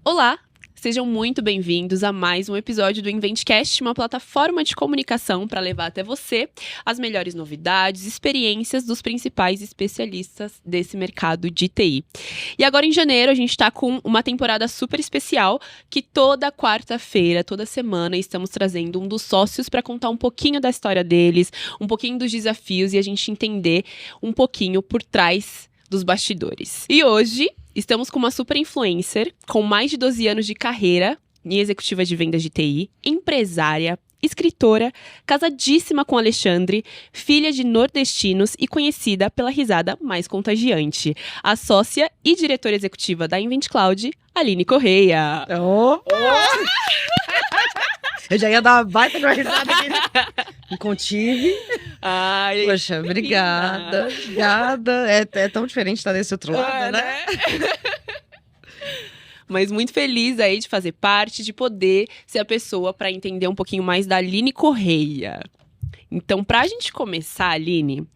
Olá! Sejam muito bem-vindos a mais um episódio do InventCast, uma plataforma de comunicação para levar até você as melhores novidades, experiências dos principais especialistas desse mercado de TI. E agora em janeiro a gente está com uma temporada super especial que toda quarta-feira, toda semana, estamos trazendo um dos sócios para contar um pouquinho da história deles, um pouquinho dos desafios e a gente entender um pouquinho por trás dos bastidores. E hoje estamos com uma super influencer com mais de 12 anos de carreira em executiva de vendas de TI, empresária, escritora, casadíssima com Alexandre, filha de nordestinos e conhecida pela risada mais contagiante. A sócia e diretora executiva da Invent Cloud, Aline Correia. Eu já ia dar uma baita de uma risada aqui. Me contive. Ai, Poxa, obrigada. Obrigada. É tão diferente estar desse outro lado, né? Mas muito feliz aí de fazer parte, de poder ser a pessoa para entender um pouquinho mais da Aline Correia. Então, pra gente começar, Aline,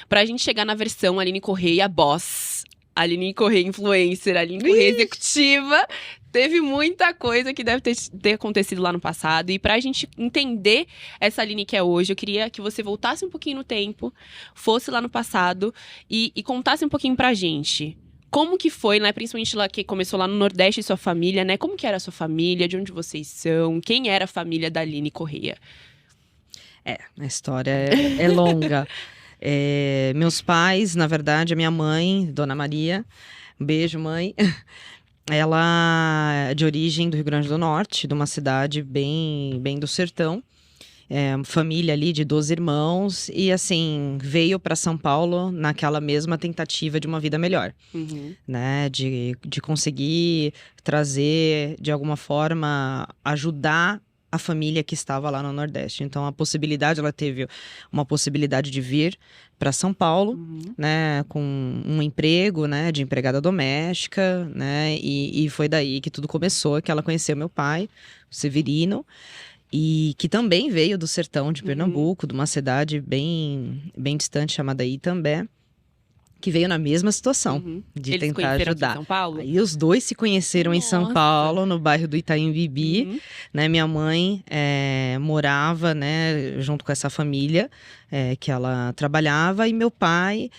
pra gente chegar na versão Aline Correia Boss, Aline Correia Influencer, Aline Correia Executiva, teve muita coisa que deve ter acontecido lá no passado. E pra gente entender essa Aline que é hoje, eu queria que você voltasse um pouquinho no tempo, fosse lá no passado e contasse um pouquinho pra gente. Como que foi, né? Principalmente lá que começou lá no Nordeste, sua família, né? Como que era a sua família? De onde vocês são? Quem era a família da Aline Correia? A história é longa. Meus pais, na verdade, a minha mãe, Dona Maria, um beijo, mãe. Ela é de origem do Rio Grande do Norte, de uma cidade bem do sertão. Família ali de 12 irmãos e assim, veio para São Paulo naquela mesma tentativa de uma vida melhor, né, de conseguir trazer, de alguma forma, ajudar a família que estava lá no Nordeste. Então ela teve uma possibilidade de vir para São Paulo, né, com um emprego, né, de empregada doméstica, né, e foi daí que tudo começou, que ela conheceu meu pai, o Severino, e que também veio do sertão de Pernambuco, de uma cidade bem distante chamada Itambé, que veio na mesma situação de Eles tentar conheceram ajudar. aqui em São Paulo? Aí os dois se conheceram em São Paulo, no bairro do Itaim Bibi, né? Minha mãe morava, né, junto com essa família que ela trabalhava, e meu pai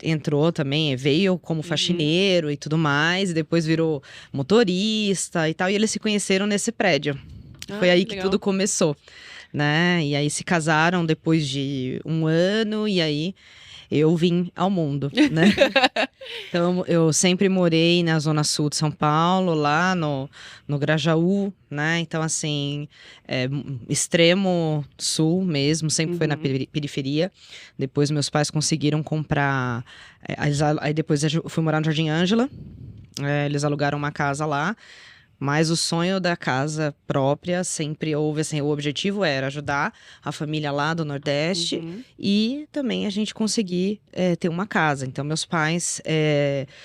entrou também, veio como faxineiro e tudo mais, e depois virou motorista e tal, e eles se conheceram nesse prédio. Foi aí que tudo começou, né? E aí se casaram depois de 1 ano, e aí eu vim ao mundo, né? Então eu sempre morei na zona sul de São Paulo, lá no Grajaú, né? Então assim, extremo sul mesmo, sempre foi na periferia. Depois meus pais conseguiram comprar, aí depois eu fui morar no Jardim Ângela, eles alugaram uma casa lá. Mas o sonho da casa própria sempre houve, assim, o objetivo era ajudar a família lá do Nordeste e também a gente conseguir ter uma casa. Então, meus pais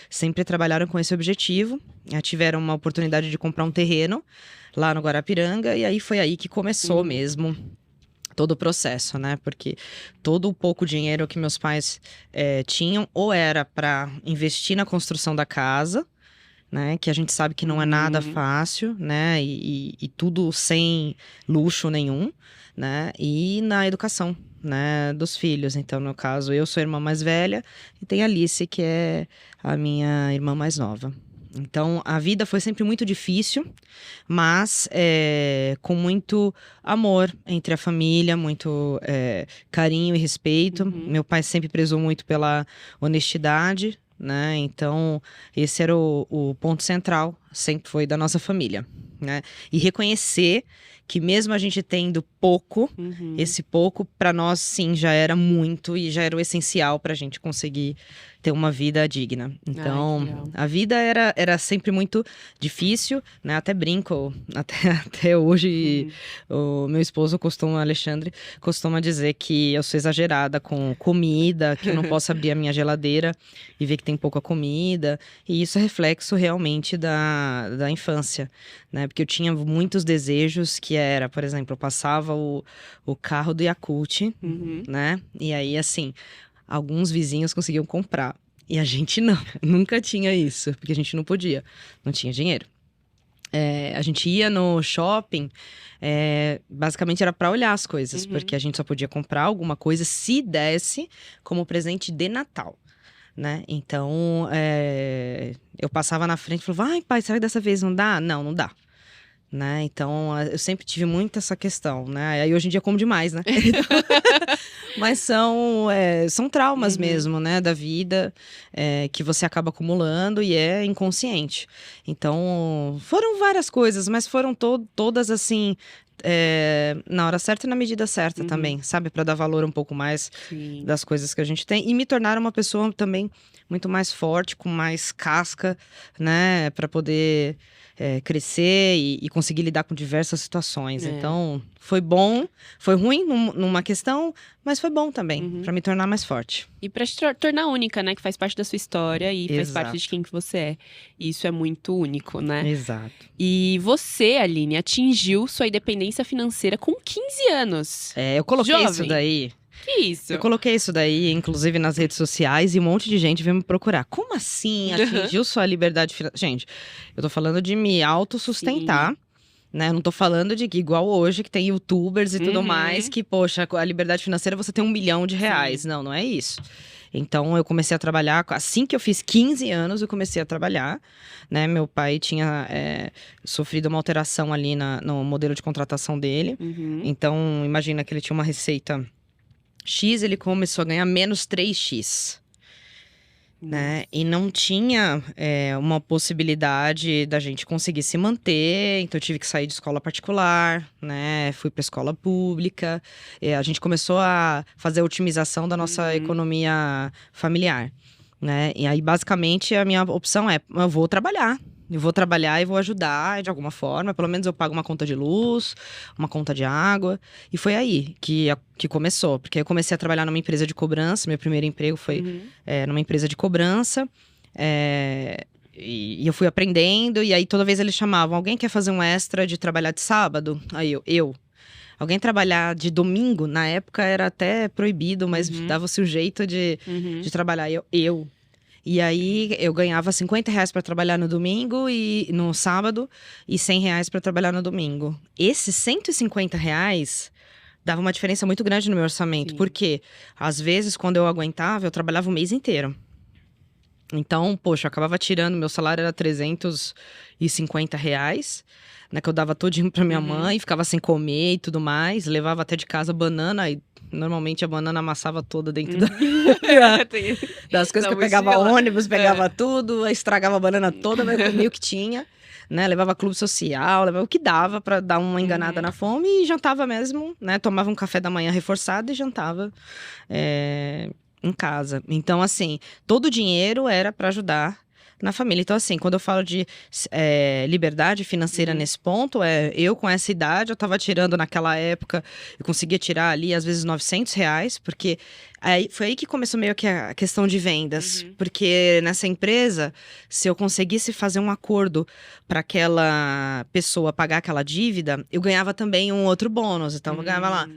sempre trabalharam com esse objetivo, tiveram uma oportunidade de comprar um terreno lá no Guarapiranga, e aí foi aí que começou mesmo todo o processo, né? Porque todo o pouco dinheiro que meus pais tinham, ou era para investir na construção da casa, né, que a gente sabe que não é nada fácil, né, e tudo sem luxo nenhum, né, e na educação, né, dos filhos. Então, no caso, eu sou a irmã mais velha e tem a Alice, que é a minha irmã mais nova. Então, a vida foi sempre muito difícil, mas com muito amor entre a família, muito carinho e respeito. Meu pai sempre prezou muito pela honestidade, né? Então, esse era o ponto central, sempre foi da nossa família, né? E reconhecer que mesmo a gente tendo pouco, esse pouco, para nós, sim, já era muito e já era o essencial para a gente conseguir ter uma vida digna. Então, a vida era sempre muito difícil, né? Até brinco, até hoje, o meu esposo Alexandre, costuma dizer que eu sou exagerada com comida, que eu não posso abrir a minha geladeira e ver que tem pouca comida. E isso é reflexo realmente da infância, né? Porque eu tinha muitos desejos, que era, por exemplo, eu passava o carro do Yakult, né? E aí, assim, alguns vizinhos conseguiam comprar. E a gente não, nunca tinha isso, porque a gente não podia, não tinha dinheiro. A gente ia no shopping, basicamente era para olhar as coisas, porque a gente só podia comprar alguma coisa se desse como presente de Natal, né? Então, eu passava na frente e falava, ai, pai, será que dessa vez não dá? Não, não dá. Né? Então, eu sempre tive muito essa questão, né? Aí hoje em dia como demais, né? Mas são traumas mesmo, né? Da vida, que você acaba acumulando e é inconsciente. Então, foram várias coisas, mas foram todas assim, na hora certa e na medida certa também, sabe? Para dar valor um pouco mais das coisas que a gente tem. E me tornar uma pessoa também muito mais forte, com mais casca, né? Para poder crescer e conseguir lidar com diversas situações. Então, foi bom, foi ruim numa questão, mas foi bom também, para me tornar mais forte. E para te tornar única, né? Que faz parte da sua história e faz parte de quem que você é. E isso é muito único, né? Exato. E você, Aline, atingiu sua independência financeira com 15 anos. Eu coloquei Jovem. Isso daí. Que isso? Eu coloquei isso daí, inclusive nas redes sociais, e um monte de gente veio me procurar. Como assim atingiu sua liberdade financeira? Gente, eu tô falando de me autossustentar, né? Eu não tô falando de que, igual hoje, que tem youtubers e tudo mais, que, poxa, a liberdade financeira você tem R$1 milhão. Não, não é isso. Então, eu comecei a trabalhar, assim que eu fiz 15 anos, eu comecei a trabalhar, né? Meu pai tinha sofrido uma alteração ali no modelo de contratação dele. Então, imagina que ele tinha uma receita X, ele começou a ganhar menos 3x. Né? E não tinha uma possibilidade da gente conseguir se manter, então eu tive que sair de escola particular, né? Fui para escola pública, a gente começou a fazer a otimização da nossa economia familiar, né? E aí, basicamente, a minha opção eu vou trabalhar. Eu vou trabalhar e vou ajudar de alguma forma. Pelo menos eu pago uma conta de luz, uma conta de água. E foi aí que começou. Porque eu comecei a trabalhar numa empresa de cobrança. Meu primeiro emprego foi numa empresa de cobrança. E eu fui aprendendo. E aí toda vez eles chamavam, alguém quer fazer um extra de trabalhar de sábado? Aí eu. Alguém trabalhar de domingo? Na época era até proibido, mas dava-se o jeito de trabalhar. Eu. E aí, eu ganhava R$50 para trabalhar no domingo e no sábado e R$100 para trabalhar no domingo. Esses R$150 dava uma diferença muito grande no meu orçamento. Porque, às vezes, quando eu aguentava, eu trabalhava o mês inteiro. Então, poxa, eu acabava tirando, meu salário era R$350, né? Que eu dava todinho pra minha mãe, ficava sem comer e tudo mais. Levava até de casa banana e normalmente a banana amassava toda dentro das coisas que eu pegava ônibus, pegava tudo, estragava a banana toda, mas eu comia o que tinha, né? Levava clube social, levava o que dava pra dar uma enganada na fome e jantava mesmo, né? Tomava um café da manhã reforçado e jantava em casa. Então, assim, todo o dinheiro era pra ajudar na família. Então, assim, quando eu falo de liberdade financeira nesse ponto, eu com essa idade, eu tava tirando naquela época, eu conseguia tirar ali, às vezes, R$900, porque foi aí que começou meio que a questão de vendas. Porque nessa empresa, se eu conseguisse fazer um acordo para aquela pessoa pagar aquela dívida, eu ganhava também um outro bônus. Então, eu ganhava lá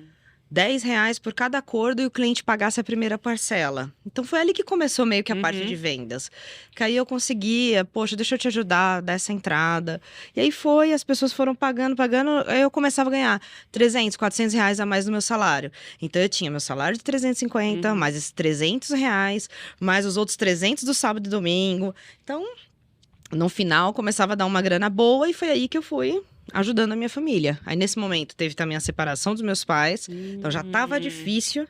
R$10 por cada acordo e o cliente pagasse a primeira parcela. Então, foi ali que começou meio que a parte de vendas. Que aí eu conseguia, poxa, deixa eu te ajudar, dar essa entrada. E aí as pessoas foram pagando, aí eu começava a ganhar R$300, R$400 a mais no meu salário. Então, eu tinha meu salário de 350, mais esses R$300, mais os outros 300 do sábado e domingo. Então, no final, começava a dar uma grana boa e foi aí que eu fui ajudando a minha família. Aí, nesse momento, teve também a separação dos meus pais. Então, já tava difícil,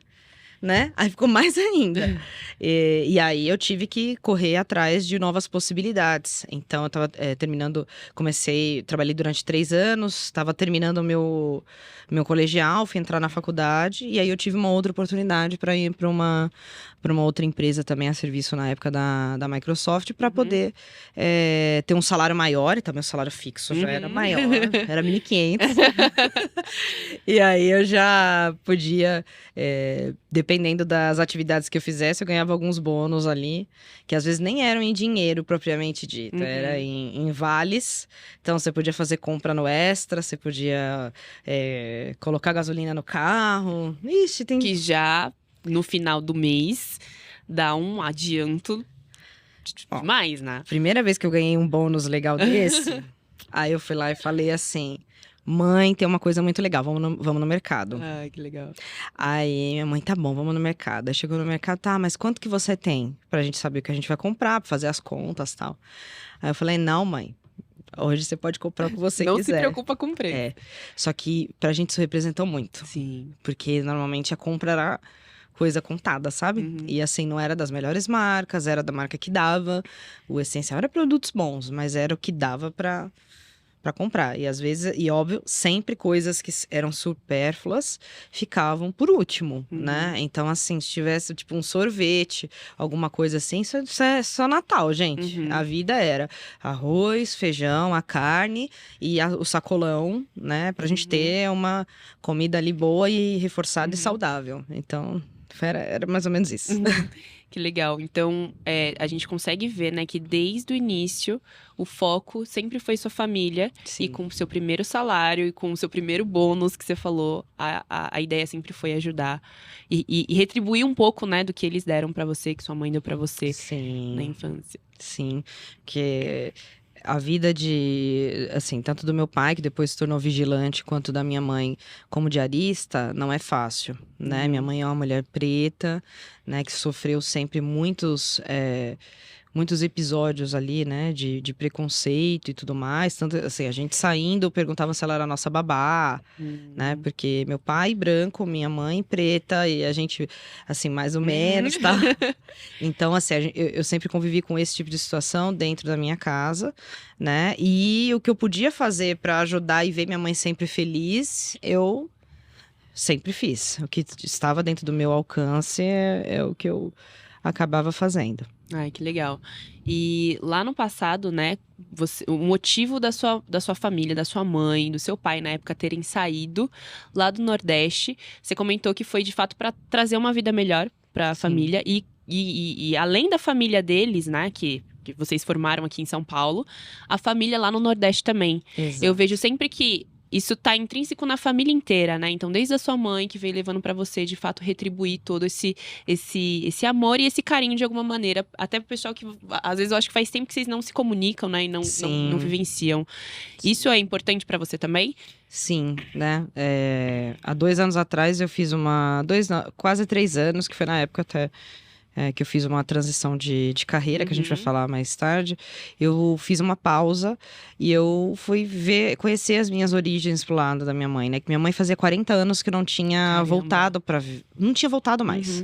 né? Aí ficou mais ainda. E aí, eu tive que correr atrás de novas possibilidades. Então, eu tava trabalhei durante 3 anos, estava terminando o meu colegial, fui entrar na faculdade. E aí, eu tive uma outra oportunidade para ir para uma outra empresa também a serviço na época da Microsoft, para poder ter um salário maior. Então, meu salário fixo já era maior, era 1.500. E aí, eu já podia, dependendo das atividades que eu fizesse, eu ganhava alguns bônus ali, que às vezes nem eram em dinheiro propriamente dito, era em vales. Então, você podia fazer compra no Extra, você podia colocar gasolina no carro. Ixi, tem... Que já, no final do mês, dá um adianto demais, né? Primeira vez que eu ganhei um bônus legal desse... Aí eu fui lá e falei assim: mãe, tem uma coisa muito legal, vamos no mercado. Ai, que legal. Aí minha mãe, tá bom, vamos no mercado. Aí chegou no mercado, tá, mas quanto que você tem? Pra gente saber o que a gente vai comprar, pra fazer as contas e tal. Aí eu falei: não, mãe, hoje você pode comprar o que você Não quiser. se preocupa com o preço. É, só que pra gente isso representou muito. Sim. Porque normalmente a compra era coisa contada, sabe? Uhum. E assim, não era das melhores marcas, era da marca que dava. O essencial era produtos bons, mas era o que dava pra comprar. E às vezes, e óbvio, sempre coisas que eram supérfluas ficavam por último, né? Então, assim, se tivesse tipo um sorvete, alguma coisa assim, isso é só Natal, gente. A vida era arroz, feijão, a carne e o sacolão, né? Pra gente ter uma comida ali boa e reforçada e saudável. Então, era mais ou menos isso. Que legal. Então, a gente consegue ver, né, que desde o início, o foco sempre foi sua família. Sim. E com o seu primeiro salário e com o seu primeiro bônus que você falou, a ideia sempre foi ajudar. E retribuir um pouco, né, do que eles deram pra você, que sua mãe deu pra você na infância. Sim, que a vida assim, tanto do meu pai, que depois se tornou vigilante, quanto da minha mãe como diarista, não é fácil, né? Minha mãe é uma mulher preta, né, que sofreu sempre muitos episódios ali, né, de preconceito e tudo mais. Tanto assim, a gente saindo, perguntavam se ela era a nossa babá, né? Porque meu pai branco, minha mãe preta, e a gente, assim, mais ou menos, tá? Então, assim, eu sempre convivi com esse tipo de situação dentro da minha casa, né? E o que eu podia fazer para ajudar e ver minha mãe sempre feliz, eu sempre fiz. O que estava dentro do meu alcance é o que eu acabava fazendo. Ai, que legal. E lá no passado, né, o motivo da sua família, da sua mãe, do seu pai na época terem saído lá do Nordeste, você comentou que foi de fato para trazer uma vida melhor para a família e além da família deles, né, que vocês formaram aqui em São Paulo, a família lá no Nordeste também. Exato. Eu vejo sempre que isso tá intrínseco na família inteira, né? Então, desde a sua mãe, que veio levando pra você, de fato, retribuir todo esse amor e esse carinho de alguma maneira. Até pro pessoal que, às vezes, eu acho que faz tempo que vocês não se comunicam, né? E não vivenciam. Isso é importante pra você também? Sim, né? Há 2 anos atrás, eu fiz quase 3 anos, que foi na época até... que eu fiz uma transição de carreira, que a gente vai falar mais tarde. Eu fiz uma pausa e eu fui conhecer as minhas origens pro lado da minha mãe, né? Que minha mãe fazia 40 anos que não tinha voltado não tinha voltado mais.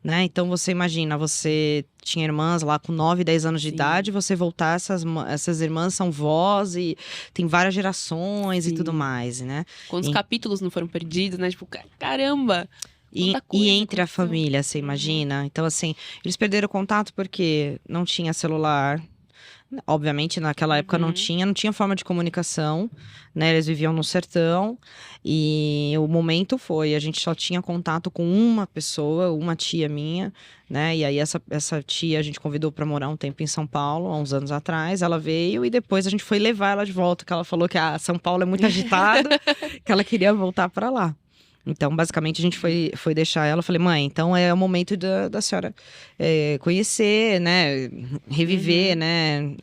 Né? Então você imagina, você tinha irmãs lá com 9, 10 anos de idade, você voltar, essas irmãs são vós e tem várias gerações e tudo mais, né? Quantos capítulos não foram perdidos, né? Tipo, caramba! E entre a família, você imagina? Então, assim, eles perderam contato porque não tinha celular. Obviamente, naquela época não tinha forma de comunicação, né? Eles viviam no sertão. E o momento foi, a gente só tinha contato com uma pessoa, uma tia minha, né? E aí essa tia a gente convidou para morar um tempo em São Paulo, há uns anos atrás. Ela veio e depois a gente foi levar ela de volta, que ela falou que São Paulo é muito agitado, que ela queria voltar para lá. Então, basicamente, a gente foi deixar ela. Eu falei, mãe, então é o momento da senhora conhecer, né? Reviver, né?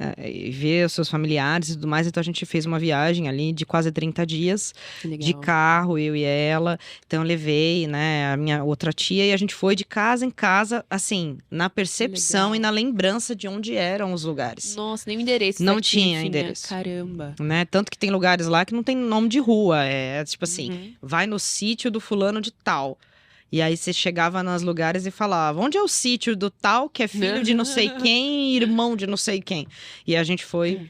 Ver os seus familiares e tudo mais. Então, a gente fez uma viagem ali de quase 30 dias de carro, eu e ela. Então, eu levei, né, a minha outra tia e a gente foi de casa em casa, assim, na percepção e na lembrança de onde eram os lugares. Nossa, nem o endereço. Não tinha endereço. Caramba. Né? Tanto que tem lugares lá que não tem nome de rua. É tipo assim, vai no sítio do fulano de tal. E aí você chegava nos lugares e falava, onde é o sítio do tal que é filho de não sei quem, irmão de não sei quem. E a gente foi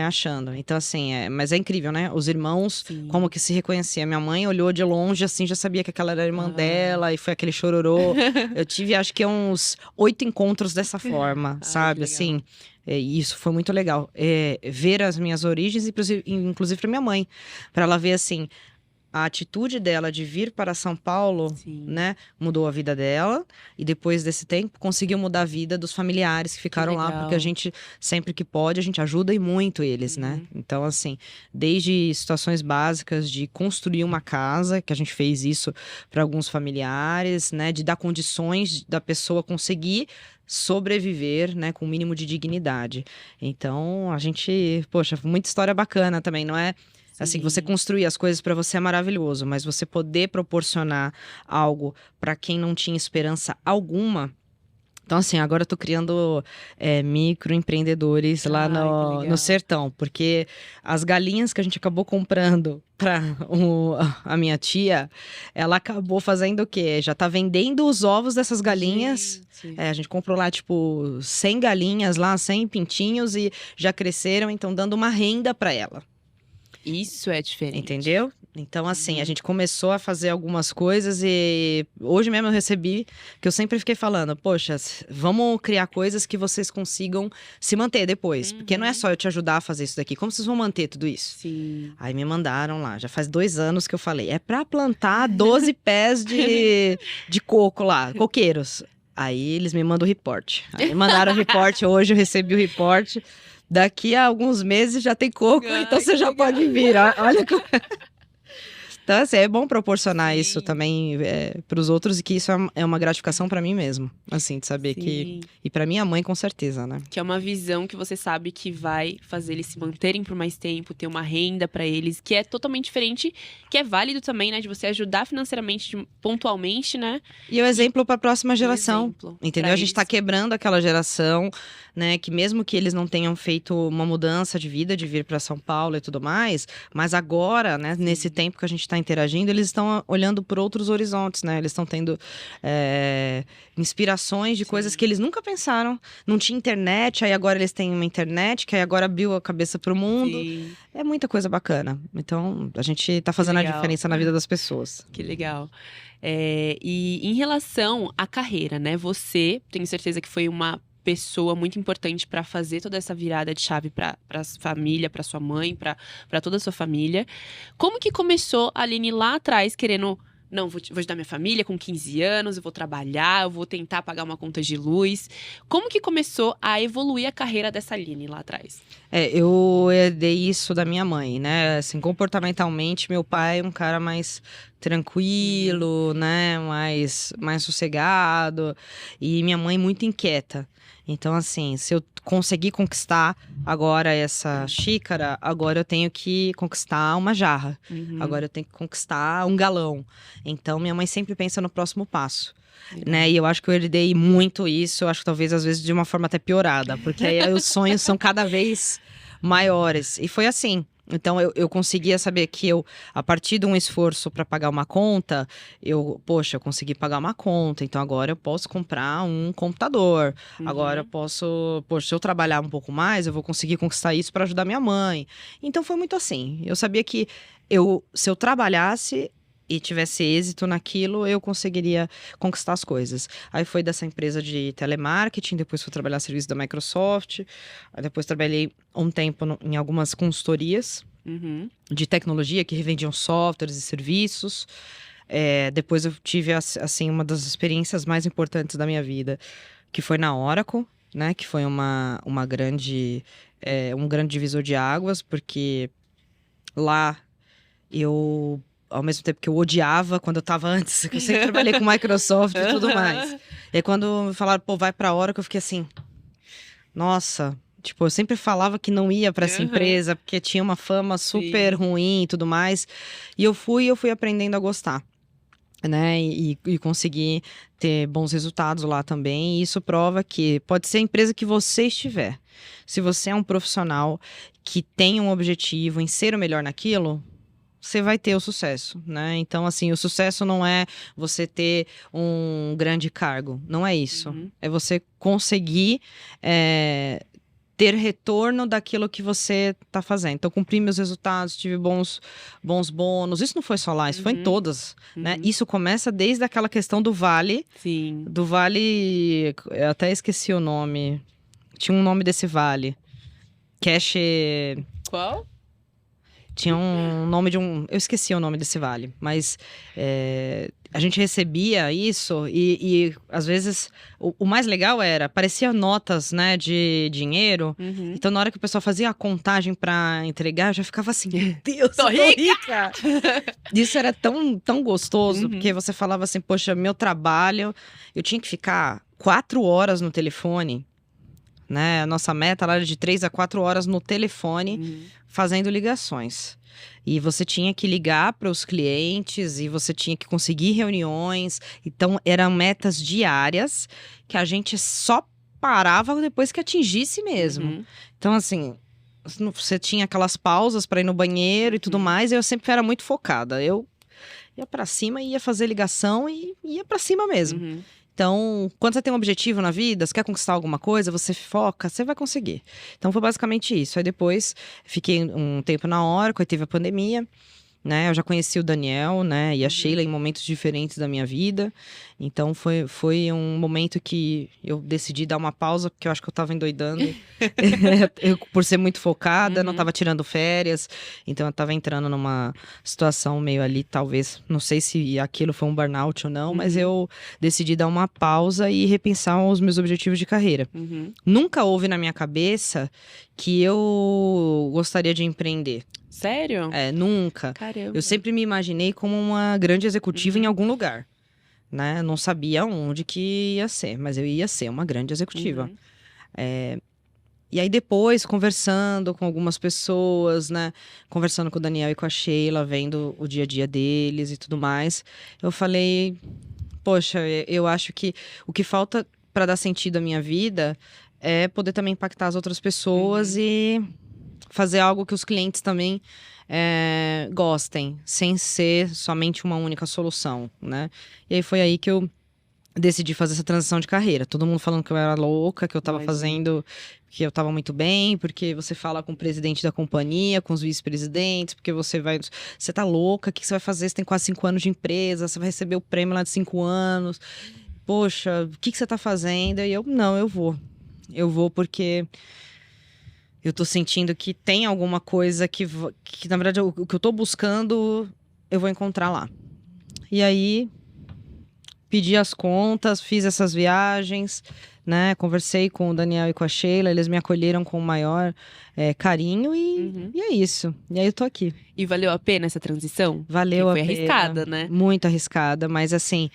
achando. Então assim, mas é incrível, né? Os irmãos, como que se reconhecia. Minha mãe olhou de longe assim, já sabia que aquela era a irmã dela. E foi aquele chororô. Eu tive, acho que uns 8 encontros dessa forma, sabe? Assim, isso foi muito legal. Ver as minhas origens, inclusive pra minha mãe. Pra ela ver assim... a atitude dela de vir para São Paulo, Sim. né, mudou a vida dela. E depois desse tempo, conseguiu mudar a vida dos familiares que ficaram lá. legal. Porque a gente, sempre que pode, a gente ajuda e muito eles, né? Então, assim, desde situações básicas de construir uma casa, que a gente fez isso para alguns familiares, né? De dar condições da pessoa conseguir sobreviver, né, com o mínimo de dignidade. Então, a gente, poxa, muita história bacana também, não é? Assim, você construir as coisas para você é maravilhoso, mas você poder proporcionar algo para quem não tinha esperança alguma. Então, assim, agora eu tô criando microempreendedores lá no sertão, porque as galinhas que a gente acabou comprando para a minha tia, ela acabou fazendo o quê? Já tá vendendo os ovos dessas galinhas. A gente comprou lá, tipo, 100 galinhas lá, 100 pintinhos e já cresceram, então dando uma renda para ela. Isso é diferente. Entendeu? Então, assim, a gente começou a fazer algumas coisas e hoje mesmo eu recebi, que eu sempre fiquei falando, poxa, vamos criar coisas que vocês consigam se manter depois. Porque não é só eu te ajudar a fazer isso daqui, como vocês vão manter tudo isso? Sim. Aí me mandaram lá, já faz 2 anos que eu falei, é pra plantar 12 pés de coco lá, coqueiros. Aí eles me mandam o report. Aí me mandaram o report, hoje eu recebi o report. Daqui a alguns meses já tem coco, então você já pode vir. Olha como... Então, assim, é bom proporcionar isso também para os outros e que isso é uma gratificação para mim mesmo. Assim, de saber que... E para minha mãe, com certeza, né? Que é uma visão que você sabe que vai fazer eles se manterem por mais tempo, ter uma renda para eles, que é totalmente diferente, que é válido também, né? De você ajudar financeiramente, pontualmente, né? E o exemplo para a próxima geração, entendeu? A gente tá quebrando aquela geração, né? Que mesmo que eles não tenham feito uma mudança de vida, de vir para São Paulo e tudo mais, mas agora, né? Nesse tempo que a gente tá interagindo, eles estão olhando por outros horizontes, né? Eles estão tendo inspirações de coisas que eles nunca pensaram. Não tinha internet, aí agora eles têm uma internet, que aí agora abriu a cabeça pro mundo. Sim. É muita coisa bacana. Então, a gente tá fazendo a diferença na vida das pessoas. Que legal. E em relação à carreira, né? Você, tenho certeza que foi uma pessoa muito importante para fazer toda essa virada de chave para a família, para sua mãe, para toda a sua família. Como que começou a Aline lá atrás, querendo... Não, vou ajudar minha família com 15 anos, eu vou trabalhar, eu vou tentar pagar uma conta de luz. Como que começou a evoluir a carreira dessa Aline lá atrás? Eu herdei isso da minha mãe, né? Assim, comportamentalmente, meu pai é um cara mais tranquilo, né? Mais sossegado. E minha mãe muito inquieta. Então, assim, se eu conseguir conquistar agora essa xícara, agora eu tenho que conquistar uma jarra. Agora eu tenho que conquistar um galão. Então, minha mãe sempre pensa no próximo passo. Né? E eu acho que eu herdei muito isso. Eu acho que talvez, às vezes, de uma forma até piorada. Porque aí os sonhos são cada vez maiores. E foi assim. Então, eu conseguia saber que a partir de um esforço para pagar uma conta, eu consegui pagar uma conta. Então, agora eu posso comprar um computador. Agora eu posso... se eu trabalhar um pouco mais, eu vou conseguir conquistar isso para ajudar minha mãe. Então, foi muito assim. Eu sabia que se eu trabalhasse e tivesse êxito naquilo, eu conseguiria conquistar as coisas. Aí foi dessa empresa de telemarketing, depois fui trabalhar serviço da Microsoft, aí depois trabalhei um tempo em algumas consultorias de tecnologia que revendiam softwares e serviços. Depois eu tive, assim, uma das experiências mais importantes da minha vida, que foi na Oracle, né? Que foi um grande divisor de águas, porque lá eu... Ao mesmo tempo que eu odiava quando eu tava antes, que eu sempre trabalhei com Microsoft e tudo mais. E aí, quando me falaram, vai pra Oracle, eu fiquei assim... Nossa, tipo, eu sempre falava que não ia pra essa empresa, porque tinha uma fama super ruim e tudo mais. E eu fui aprendendo a gostar, né? E consegui ter bons resultados lá também. E isso prova que pode ser a empresa que você estiver. Se você é um profissional que tem um objetivo em ser o melhor naquilo... você vai ter o sucesso, né? Então, assim, o sucesso não é você ter um grande cargo, não é isso. É você conseguir ter retorno daquilo que você tá fazendo. Então, cumpri meus resultados, tive bons bônus. Isso não foi só lá, isso foi em todas, né? Isso começa desde aquela questão do vale. Sim. Do vale, eu até esqueci o nome. Tinha um nome desse vale. Cash... Qual? Tinha um nome de um... Eu esqueci o nome desse vale, mas a gente recebia isso e às vezes, o mais legal era, parecia notas, né, de dinheiro. Então, na hora que o pessoal fazia a contagem pra entregar, eu já ficava assim, meu Deus, tô rica! Isso era tão gostoso, porque você falava assim, poxa, meu trabalho, eu tinha que ficar 4 horas no telefone, né? A nossa meta era de 3 a 4 horas no telefone, fazendo ligações. E você tinha que ligar para os clientes e você tinha que conseguir reuniões. Então, eram metas diárias que a gente só parava depois que atingisse mesmo. Então, assim, você tinha aquelas pausas para ir no banheiro e tudo mais. E eu sempre era muito focada. Eu ia para cima, ia fazer ligação e ia para cima mesmo. Então, quando você tem um objetivo na vida, você quer conquistar alguma coisa, você foca, você vai conseguir. Então, foi basicamente isso. Aí depois, fiquei um tempo na Oracle, aí teve a pandemia, né? Eu já conheci o Daniel, né? E a Sheila em momentos diferentes da minha vida. Então, foi um momento que eu decidi dar uma pausa, porque eu acho que eu tava endoidando. Eu, por ser muito focada, não tava tirando férias. Então, eu tava entrando numa situação meio ali, talvez... Não sei se aquilo foi um burnout ou não, mas eu decidi dar uma pausa e repensar os meus objetivos de carreira. Nunca houve na minha cabeça que eu gostaria de empreender. Sério? Nunca. Caramba. Eu sempre me imaginei como uma grande executiva em algum lugar, né? Não sabia onde que ia ser, mas eu ia ser uma grande executiva. E aí depois, conversando com algumas pessoas, né? Conversando com o Daniel e com a Sheila, vendo o dia a dia deles e tudo mais, eu falei, poxa, eu acho que o que falta para dar sentido à minha vida é poder também impactar as outras pessoas e fazer algo que os clientes também gostem, sem ser somente uma única solução, né? E aí foi aí que eu decidi fazer essa transição de carreira. Todo mundo falando que eu era louca, que eu tava fazendo, que eu tava muito bem, porque você fala com o presidente da companhia, com os vice-presidentes, porque você tá louca, o que você vai fazer? Você tem quase 5 anos de empresa, você vai receber o prêmio lá de 5 anos. Poxa, o que você tá fazendo? E eu, não, eu vou. Eu vou porque eu tô sentindo que tem alguma coisa que na verdade, o que eu tô buscando, eu vou encontrar lá. E aí, pedi as contas, fiz essas viagens, né? Conversei com o Daniel e com a Sheila, eles me acolheram com o maior carinho e é isso. E aí eu tô aqui. E valeu a pena essa transição? Valeu a pena. Foi arriscada, né? Muito arriscada, mas assim,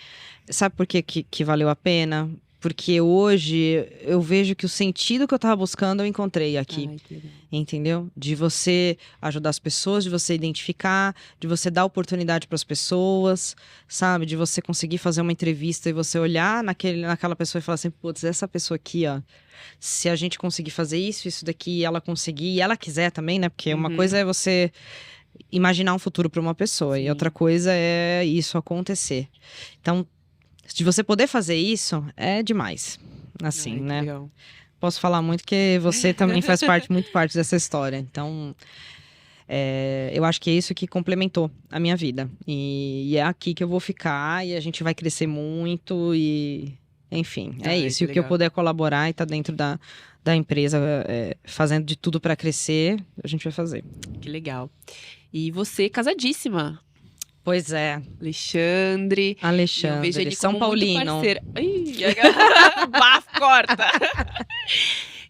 sabe por que valeu a pena? Porque hoje eu vejo que o sentido que eu tava buscando eu encontrei aqui. Ai, que legal. Entendeu? De você ajudar as pessoas, de você identificar, de você dar oportunidade para as pessoas, sabe? De você conseguir fazer uma entrevista e você olhar naquela pessoa e falar assim, putz, essa pessoa aqui, ó, se a gente conseguir fazer isso daqui, e ela conseguir, e ela quiser também, né? Porque uma coisa é você imaginar um futuro para uma pessoa e outra coisa é isso acontecer. Então, de você poder fazer isso, é demais. Assim, né? Legal. Posso falar muito, porque você também faz muito parte dessa história. Então, eu acho que é isso que complementou a minha vida. E é aqui que eu vou ficar, e a gente vai crescer muito, e... Enfim, é isso. E o que eu puder colaborar e tá dentro da empresa, fazendo de tudo para crescer, a gente vai fazer. Que legal. E você, casadíssima. Pois é. Alexandre. Eu vejo ele São como Paulino. muito parceiro. Ih, bafo, corta.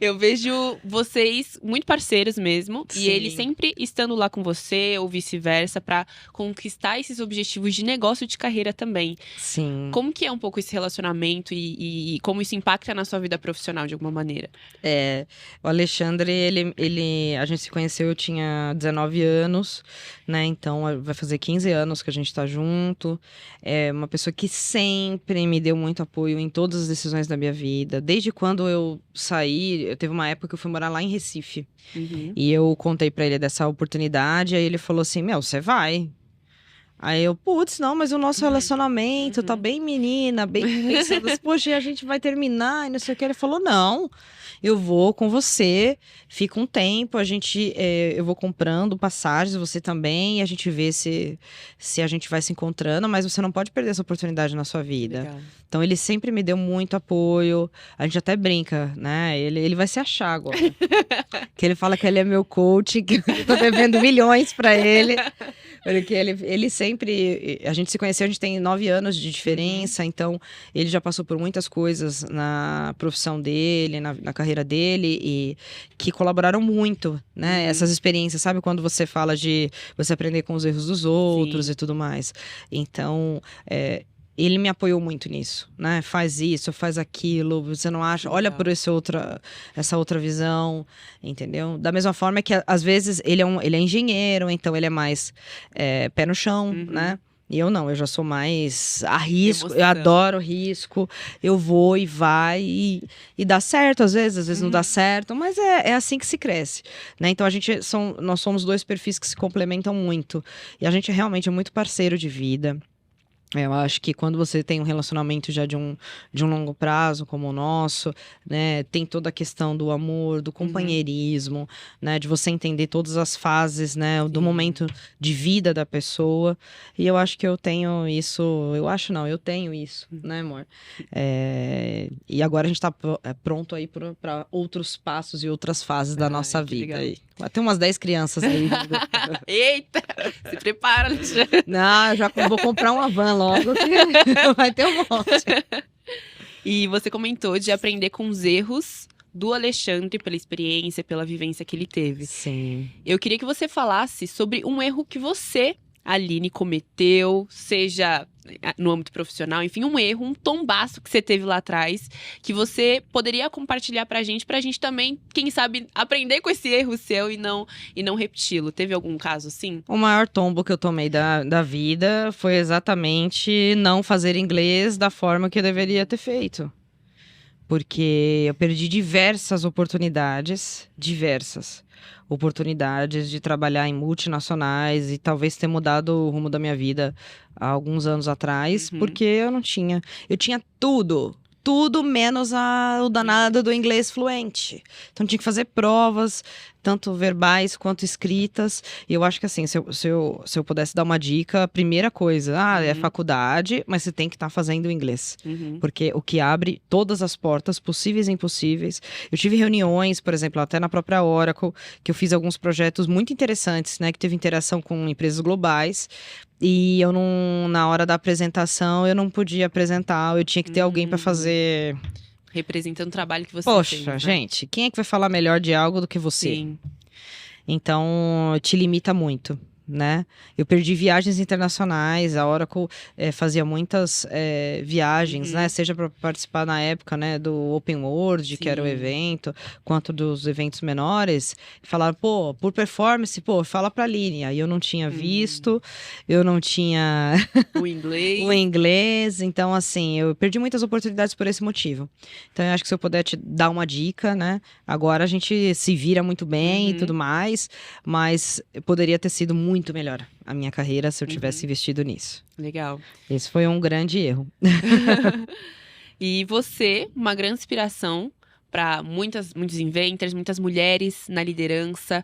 Eu vejo vocês muito parceiros mesmo. Sim. E ele sempre estando lá com você, ou vice-versa, pra conquistar esses objetivos de negócio e de carreira também. Sim. Como que é um pouco esse relacionamento e como isso impacta na sua vida profissional de alguma maneira? O Alexandre, a gente se conheceu, eu tinha 19 anos, né? Então, vai fazer 15 anos que a gente tá junto. É uma pessoa que sempre me deu muito apoio em todas as decisões da minha vida. Desde quando eu saí, teve uma época que eu fui morar lá em Recife. E eu contei pra ele dessa oportunidade, aí ele falou assim, você vai? Aí eu, putz, não, mas o nosso relacionamento tá bem menina, bem pensando, poxa, e a gente vai terminar e não sei o que. Ele falou, não, eu vou com você, fica um tempo, eu vou comprando passagens, você também, e a gente vê se a gente vai se encontrando, mas você não pode perder essa oportunidade na sua vida. Legal. Então ele sempre me deu muito apoio, a gente até brinca, né? Ele vai se achar agora. Que ele fala que ele é meu coach, que eu tô devendo milhões pra ele. Porque ele sempre. A gente se conheceu, a gente tem 9 anos de diferença, então ele já passou por muitas coisas na profissão dele, na carreira dele, e que colaboraram muito, né? Essas experiências, sabe? Quando você fala de você aprender com os erros dos outros e tudo mais. Então. Ele me apoiou muito nisso, né? Faz isso, faz aquilo, você não acha? Olha por essa outra visão, entendeu? Da mesma forma que, às vezes, ele é engenheiro, então ele é mais pé no chão, né? E eu não, eu já sou mais arrisco, eu adoro risco, eu vou e vai e dá certo às vezes não dá certo, mas é assim que se cresce, né? Então nós somos dois perfis que se complementam muito e a gente realmente é muito parceiro de vida. Eu acho que quando você tem um relacionamento já de um longo prazo, como o nosso, né, tem toda a questão do amor, do companheirismo, né, de você entender todas as fases, né, do momento de vida da pessoa. E eu acho que eu tenho isso, eu tenho isso, né, amor? E agora a gente tá pronto aí para outros passos e outras fases da nossa vida. Tem umas 10 crianças aí. Eita! Se prepara, Alexandre. Não, eu já vou comprar uma van logo, que vai ter um monte. E você comentou de aprender com os erros do Alexandre, pela experiência, pela vivência que ele teve. Sim. Eu queria que você falasse sobre um erro que você, Aline, cometeu, seja no âmbito profissional, enfim, um erro, um tombaço que você teve lá atrás, que você poderia compartilhar pra gente também, quem sabe, aprender com esse erro seu e não repeti-lo. Teve algum caso assim? O maior tombo que eu tomei da vida foi exatamente não fazer inglês da forma que eu deveria ter feito. Porque eu perdi diversas oportunidades de trabalhar em multinacionais e talvez ter mudado o rumo da minha vida há alguns anos atrás, porque eu tinha tudo menos o danado do inglês fluente. Então tinha que fazer provas, tanto verbais quanto escritas. E eu acho que assim, se eu pudesse dar uma dica, a primeira coisa, é faculdade, mas você tem que estar fazendo inglês. Porque o que abre todas as portas, possíveis e impossíveis. Eu tive reuniões, por exemplo, até na própria Oracle, que eu fiz alguns projetos muito interessantes, né? Que teve interação com empresas globais. E eu na hora da apresentação, eu não podia apresentar, eu tinha que ter alguém para fazer. Representando o trabalho que você Poxa, fez, né? gente, quem é que vai falar melhor de algo do que você? Sim. Então, te limita muito, né? Eu perdi viagens internacionais, a Oracle fazia muitas viagens, né? Seja para participar na época, né, do Open World, que era o evento, quanto dos eventos menores. Falaram, por performance, fala pra Aline. Aí eu não tinha visto, eu não tinha o inglês. o inglês. Então, assim, eu perdi muitas oportunidades por esse motivo. Então, eu acho que se eu puder te dar uma dica, né? Agora a gente se vira muito bem e tudo mais, mas poderia ter sido muito melhor a minha carreira se eu tivesse investido nisso. Legal. Esse foi um grande erro. E você, uma grande inspiração para muitos inventors, muitas mulheres na liderança.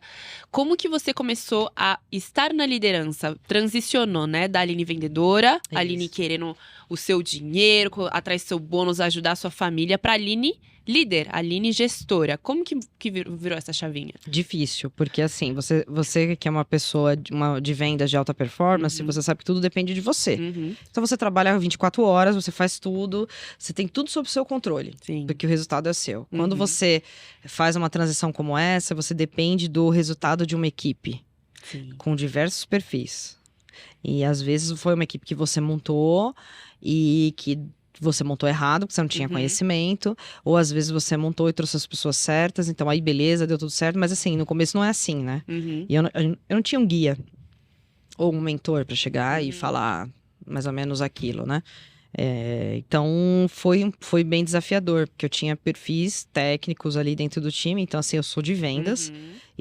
Como que você começou a estar na liderança? Transicionou, né? Da Aline vendedora, Isso. Aline querendo o seu dinheiro, atrás do seu bônus, ajudar a sua família, para Aline líder, Aline gestora. Como que virou essa chavinha? Difícil, porque assim, você que é uma pessoa de vendas de alta performance, você sabe que tudo depende de você. Então você trabalha 24 horas, você faz tudo, você tem tudo sob o seu controle. Sim. Porque o resultado é seu. Quando você faz uma transição como essa, você depende do resultado de uma equipe. Sim. Com diversos perfis. E às vezes foi uma equipe que você montou e que você montou errado, porque você não tinha conhecimento, ou às vezes você montou e trouxe as pessoas certas, então aí beleza, deu tudo certo, mas assim, no começo não é assim, né? E eu não tinha um guia ou um mentor para chegar e falar mais ou menos aquilo, né? Então foi bem desafiador, porque eu tinha perfis técnicos ali dentro do time, então assim, eu sou de vendas,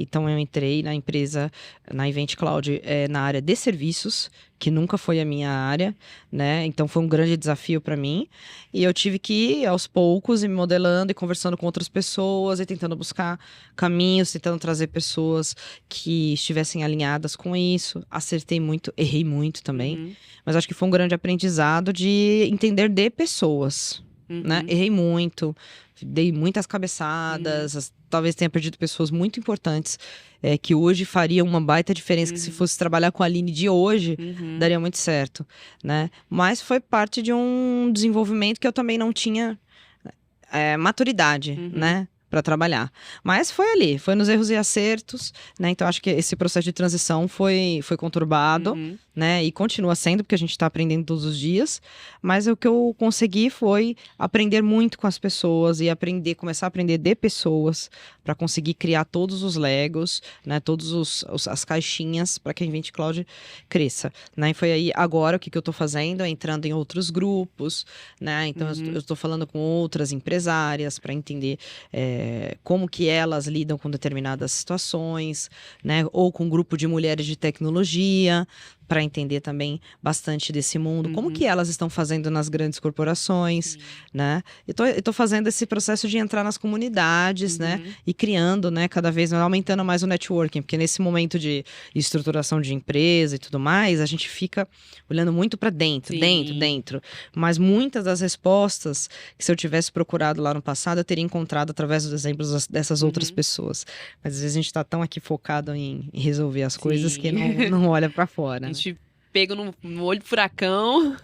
Então, eu entrei na empresa, na Event Cloud, na área de serviços, que nunca foi a minha área, né? Então, foi um grande desafio para mim. E eu tive que ir aos poucos e me modelando e conversando com outras pessoas e tentando buscar caminhos, tentando trazer pessoas que estivessem alinhadas com isso. Acertei muito, errei muito também. Mas acho que foi um grande aprendizado de entender de pessoas, né? Errei muito, dei muitas cabeçadas, talvez tenha perdido pessoas muito importantes que hoje fariam uma baita diferença, que se fosse trabalhar com a Aline de hoje, daria muito certo, né? Mas foi parte de um desenvolvimento que eu também não tinha maturidade, né? Para trabalhar. Mas foi ali, foi nos erros e acertos, né? Então acho que esse processo de transição foi conturbado, né? E continua sendo, porque a gente está aprendendo todos os dias. Mas o que eu consegui foi aprender muito com as pessoas e começar a aprender de pessoas para conseguir criar todos os Legos, né? Todas as caixinhas para que a Invent Cloud cresça, né? E foi aí agora o que eu estou fazendo é entrando em outros grupos, né? Então eu estou falando com outras empresárias para entender como que elas lidam com determinadas situações, né? Ou com um grupo de mulheres de tecnologia, para entender também bastante desse mundo, como que elas estão fazendo nas grandes corporações, né? Eu tô fazendo esse processo de entrar nas comunidades, né? E criando, né? Cada vez mais, aumentando mais o networking, porque nesse momento de estruturação de empresa e tudo mais, a gente fica olhando muito para dentro, dentro. Mas muitas das respostas que se eu tivesse procurado lá no passado, eu teria encontrado através dos exemplos dessas outras pessoas. Mas às vezes a gente tá tão aqui focado em resolver as coisas que não olha para fora. A gente pega no olho do furacão.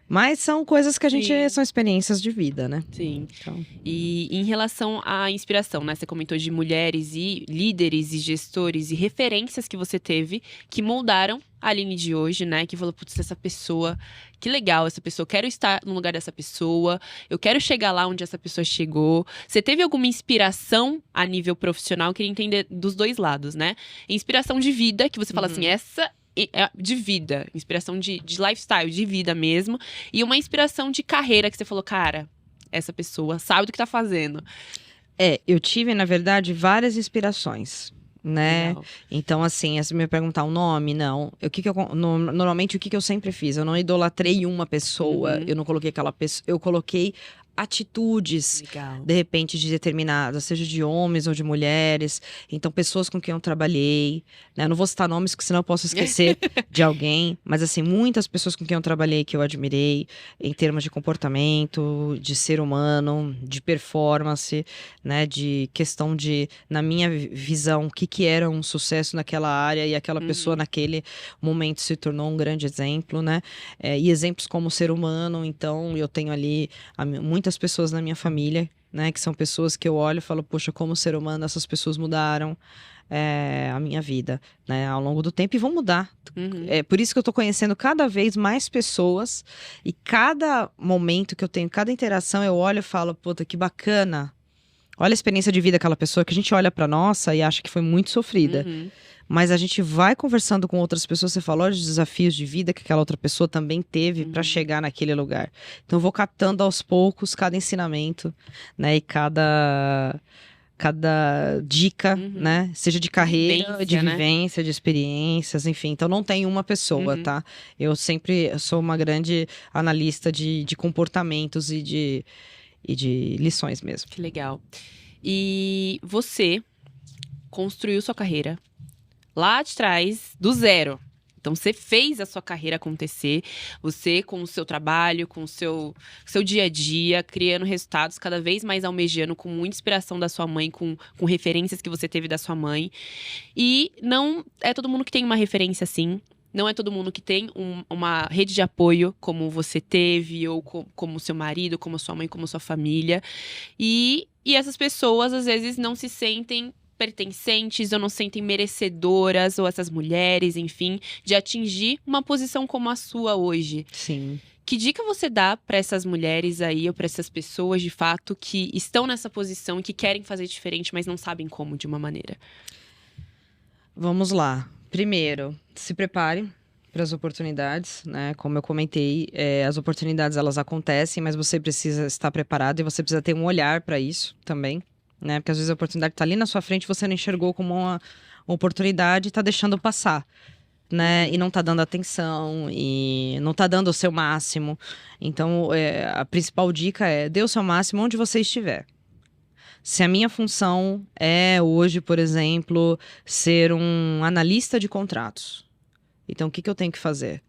Mas são coisas que são experiências de vida, né? Sim. Então. E em relação à inspiração, né? Você comentou de mulheres e líderes e gestores e referências que você teve que moldaram a Aline de hoje, né? Que falou, putz, essa pessoa, que legal essa pessoa, quero estar no lugar dessa pessoa, eu quero chegar lá onde essa pessoa chegou. Você teve alguma inspiração a nível profissional? Eu queria entender dos dois lados, né? Inspiração de vida, que você fala assim, essa de vida, inspiração de lifestyle, de vida mesmo. E uma inspiração de carreira, que você falou, cara, essa pessoa sabe do que tá fazendo. Eu tive, na verdade, várias inspirações, né? Legal. Então, assim, se me perguntar o nome, não. Normalmente, o que eu sempre fiz? Eu não idolatrei uma pessoa, eu não coloquei aquela pessoa, eu coloquei atitudes, Legal. de repente, de determinadas, seja de homens ou de mulheres. Então, pessoas com quem eu trabalhei, né? Eu não vou citar nomes, porque senão eu posso esquecer de alguém. Mas, assim, muitas pessoas com quem eu trabalhei, que eu admirei, em termos de comportamento, de ser humano, de performance, né? De questão de, na minha visão, o que era um sucesso naquela área. E aquela pessoa, naquele momento, se tornou um grande exemplo, né? E exemplos como ser humano. Então, eu tenho ali muitas pessoas na minha família, né, que são pessoas que eu olho e falo, poxa, como ser humano essas pessoas mudaram a minha vida, né, ao longo do tempo e vão mudar. É por isso que eu tô conhecendo cada vez mais pessoas e cada momento que eu tenho, cada interação eu olho e falo, puta, que bacana. Olha a experiência de vida daquela pessoa que a gente olha pra nossa e acha que foi muito sofrida. Mas a gente vai conversando com outras pessoas, você fala, olha os desafios de vida que aquela outra pessoa também teve para chegar naquele lugar. Então eu vou captando aos poucos cada ensinamento, né? E cada dica, né? Seja de carreira, de vivência, de experiências, enfim. Então não tem uma pessoa, tá? Eu sempre sou uma grande analista de comportamentos e de lições mesmo. Que legal. E você construiu sua carreira lá de trás, do zero. Então, você fez a sua carreira acontecer. Você, com o seu trabalho, com o seu dia a dia, criando resultados cada vez mais almejando, com muita inspiração da sua mãe, com referências que você teve da sua mãe. E não é todo mundo que tem uma referência assim. Não é todo mundo que tem uma rede de apoio como você teve, ou como seu marido, como sua mãe, como sua família. E essas pessoas, às vezes, não se sentem pertencentes ou não se sentem merecedoras, ou essas mulheres, enfim, de atingir uma posição como a sua hoje. Sim. Que dica você dá para essas mulheres aí, ou para essas pessoas, de fato, que estão nessa posição e que querem fazer diferente, mas não sabem como, de uma maneira? Vamos lá. Primeiro, se prepare para as oportunidades, né? Como eu comentei, as oportunidades elas acontecem, mas você precisa estar preparado e você precisa ter um olhar para isso também, né? Porque às vezes a oportunidade tá ali na sua frente, você não enxergou como uma oportunidade e tá deixando passar, né? E não tá dando atenção, e não tá dando o seu máximo. Então, a principal dica é: dê o seu máximo onde você estiver. Se a minha função é hoje, por exemplo, ser um analista de contratos, então o que eu tenho que fazer?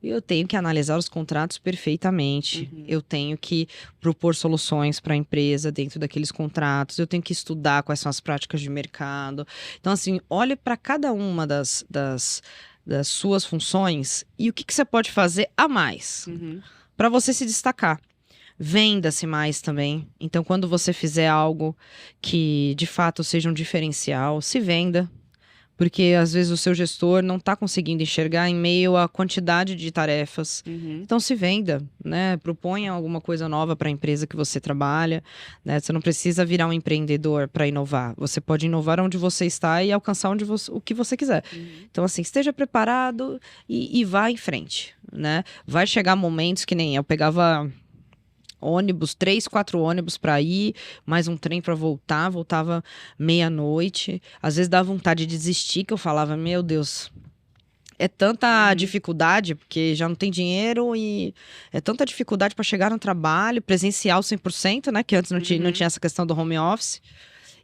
Eu tenho que analisar os contratos perfeitamente. Eu tenho que propor soluções para a empresa dentro daqueles contratos. Eu tenho que estudar quais são as práticas de mercado. Então, assim, olhe para cada uma das suas funções e o que você pode fazer a mais para você se destacar. Venda-se mais também. Então, quando você fizer algo que de fato seja um diferencial, se venda. Porque às vezes o seu gestor não está conseguindo enxergar em meio à quantidade de tarefas. Então se venda, né? Proponha alguma coisa nova para a empresa que você trabalha, né? Você não precisa virar um empreendedor para inovar. Você pode inovar onde você está e alcançar o que você quiser. Então, assim, esteja preparado e vá em frente, né? Vai chegar momentos que nem eu pegava ônibus, 3, 4 ônibus para ir, mais um trem para voltar, voltava meia-noite. Às vezes dava vontade de desistir, que eu falava, meu Deus, é tanta dificuldade, porque já não tem dinheiro e é tanta dificuldade para chegar no trabalho, presencial 100%, né? Que antes não tinha essa questão do home office.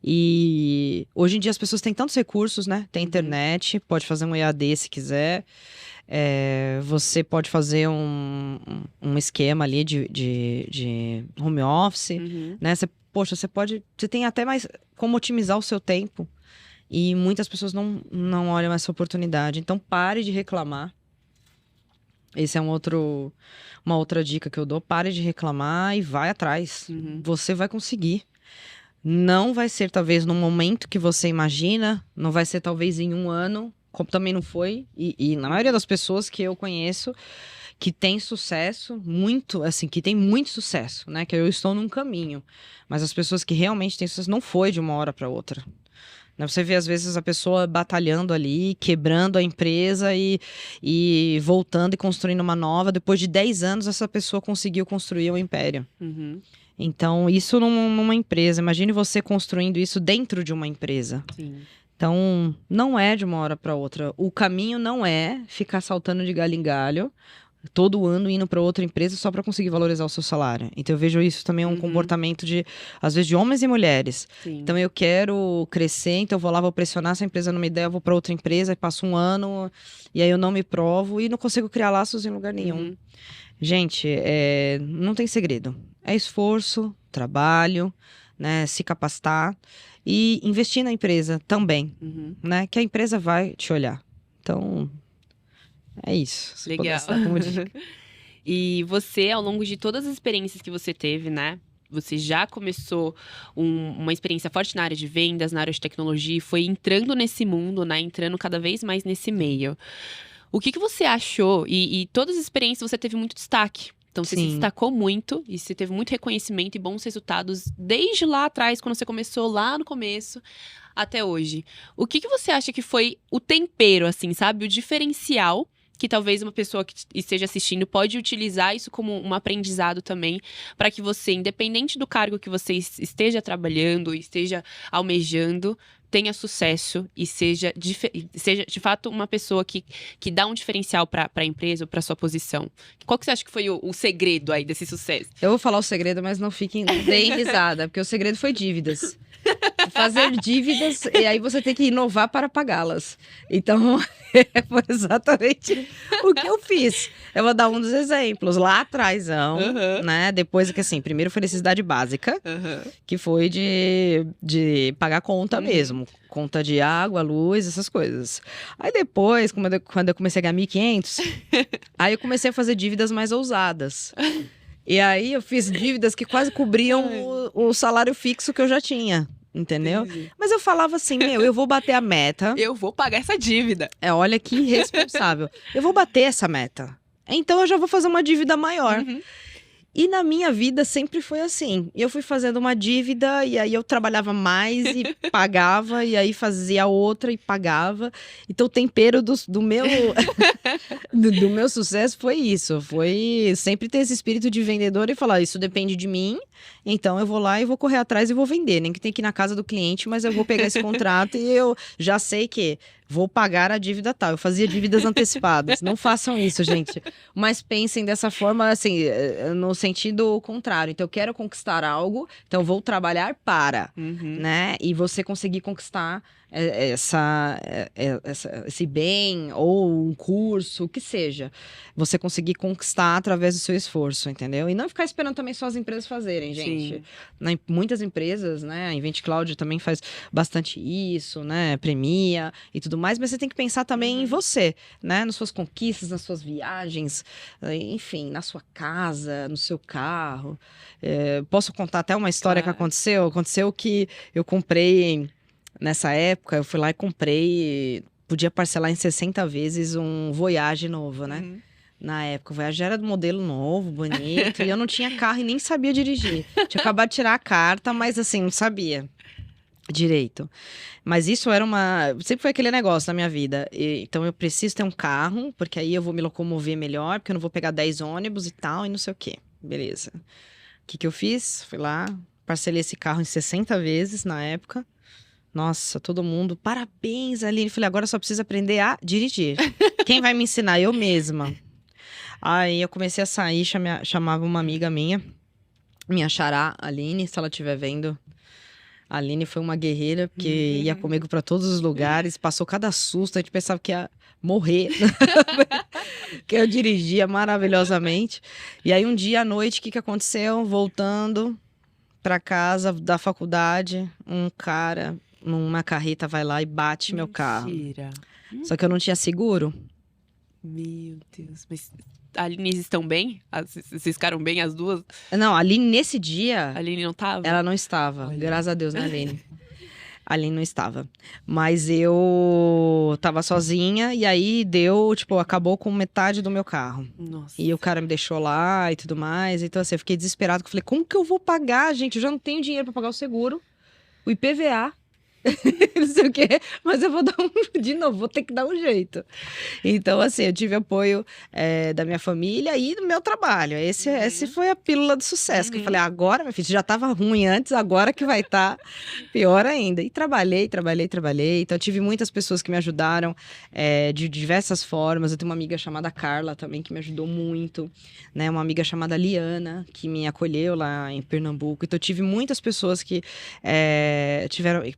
E hoje em dia as pessoas têm tantos recursos, né? Tem internet, pode fazer um EAD se quiser. Você pode fazer um esquema ali de home office, né? Você tem até mais como otimizar o seu tempo. E muitas pessoas não olham essa oportunidade. Então, pare de reclamar. Esse é uma outra dica que eu dou. Pare de reclamar e vai atrás. Você vai conseguir. Não vai ser, talvez, no momento que você imagina. Não vai ser, talvez, em um ano. Como também não foi. E na maioria das pessoas que eu conheço que tem sucesso, muito, assim, que tem muito sucesso, né? Que eu estou num caminho. Mas as pessoas que realmente têm sucesso não foi de uma hora para outra. Você vê, às vezes, a pessoa batalhando ali, quebrando a empresa e voltando e construindo uma nova. Depois de 10 anos, essa pessoa conseguiu construir um império. Então, isso numa empresa. Imagine você construindo isso dentro de uma empresa. Sim. Então, não é de uma hora para outra. O caminho não é ficar saltando de galho em galho, todo ano indo para outra empresa só para conseguir valorizar o seu salário. Então eu vejo isso também um comportamento às vezes de homens e mulheres. Sim. Então eu quero crescer, então eu vou lá, vou pressionar, se a empresa não me der, eu vou para outra empresa, e passo um ano, e aí eu não me provo e não consigo criar laços em lugar nenhum. Gente, não tem segredo. É esforço, trabalho, né, se capacitar e investir na empresa também, né, que a empresa vai te olhar. Então, é isso. Legal. E você, ao longo de todas as experiências que você teve, né? Você já começou uma experiência forte na área de vendas, na área de tecnologia, e foi entrando nesse mundo, né? Entrando cada vez mais nesse meio. O que você achou? E todas as experiências você teve muito destaque. Então, você se destacou muito e você teve muito reconhecimento e bons resultados desde lá atrás, quando você começou lá no começo, até hoje. O que você acha que foi o tempero, assim, sabe? O diferencial que talvez uma pessoa que esteja assistindo pode utilizar isso como um aprendizado também, para que você, independente do cargo que você esteja trabalhando, esteja almejando, tenha sucesso e seja de fato uma pessoa que dá um diferencial para a empresa ou para sua posição. Qual que você acha que foi o segredo aí desse sucesso? Eu vou falar o segredo, mas não fiquem bem risada, porque o segredo foi dívidas. Fazer dívidas e aí você tem que inovar para pagá-las. Então, foi exatamente o que eu fiz. Eu vou dar um dos exemplos. Lá atrás, né? Depois que assim, primeiro foi necessidade básica, que foi de pagar conta mesmo. Conta de água, luz, essas coisas. Aí depois, quando eu comecei a ganhar 1.500, aí eu comecei a fazer dívidas mais ousadas. E aí eu fiz dívidas que quase cobriam o salário fixo que eu já tinha. Entendeu? Entendi. Mas eu falava assim, eu vou bater a meta. Eu vou pagar essa dívida. Olha que irresponsável. Eu vou bater essa meta. Então eu já vou fazer uma dívida maior. E na minha vida sempre foi assim. Eu fui fazendo uma dívida e aí eu trabalhava mais e pagava, e aí fazia outra e pagava. Então o tempero do meu do meu sucesso foi isso. Foi sempre ter esse espírito de vendedor e falar, isso depende de mim, então eu vou lá e vou correr atrás e vou vender. Nem que tenha que ir na casa do cliente, mas eu vou pegar esse contrato e eu já sei que vou pagar a dívida tal. Eu fazia dívidas antecipadas. Não façam isso, gente. Mas pensem dessa forma, assim, no sentido contrário. Então, eu quero conquistar algo, então eu vou trabalhar para, né? E você conseguir conquistar esse bem, ou um curso, o que seja. Você conseguir conquistar através do seu esforço, entendeu? E não ficar esperando também só as empresas fazerem, gente. Muitas empresas, né? A Invent Cloud também faz bastante isso, né? Premia e tudo mais, mas você tem que pensar também em você, né? Nas suas conquistas, nas suas viagens, enfim, na sua casa, no seu carro. Posso contar até uma história que aconteceu? Aconteceu que eu comprei, nessa época, eu fui lá e comprei, podia parcelar em 60 vezes um Voyage novo, né? Na época, o Voyage era do modelo novo, bonito, e eu não tinha carro e nem sabia dirigir. Tinha acabado de tirar a carta, mas assim, não sabia direito. Mas isso era sempre foi aquele negócio na minha vida. Então eu preciso ter um carro, porque aí eu vou me locomover melhor, porque eu não vou pegar 10 ônibus e tal, e não sei o quê. Beleza. O que eu fiz? Fui lá, parcelei esse carro em 60 vezes na época. Nossa, todo mundo, parabéns, Aline. Falei, agora só preciso aprender a dirigir. Quem vai me ensinar? Eu mesma. Aí eu comecei a sair, chamava uma amiga minha xará, Aline, se ela estiver vendo. A Aline foi uma guerreira, porque ia comigo para todos os lugares, passou cada susto, a gente pensava que ia morrer. Que eu dirigia maravilhosamente. E aí um dia à noite, o que aconteceu? Voltando para casa da faculdade, um cara numa carreta vai lá e bate meu carro. Só que eu não tinha seguro. Meu Deus, mas a Aline estão bem? Vocês ficaram bem as duas? Não, a Aline nesse dia... A Aline não tava? Ela não estava, olha. Graças a Deus, né, Aline? A Aline não estava. Mas eu tava sozinha e aí acabou com metade do meu carro. Nossa. E o cara me deixou lá e tudo mais. Então assim, eu fiquei desesperado, eu falei, como que eu vou pagar, gente? Eu já não tenho dinheiro pra pagar o seguro, o IPVA. Não sei o quê, mas eu vou de novo, vou ter que dar um jeito. Então, assim, eu tive apoio da minha família e do meu trabalho. Esse foi a pílula do sucesso, que eu falei, agora, meu filho, já tava ruim antes, agora que vai estar pior ainda. E trabalhei. Então, eu tive muitas pessoas que me ajudaram de diversas formas. Eu tenho uma amiga chamada Carla também, que me ajudou muito, né? Uma amiga chamada Liana, que me acolheu lá em Pernambuco. Então, eu tive muitas pessoas que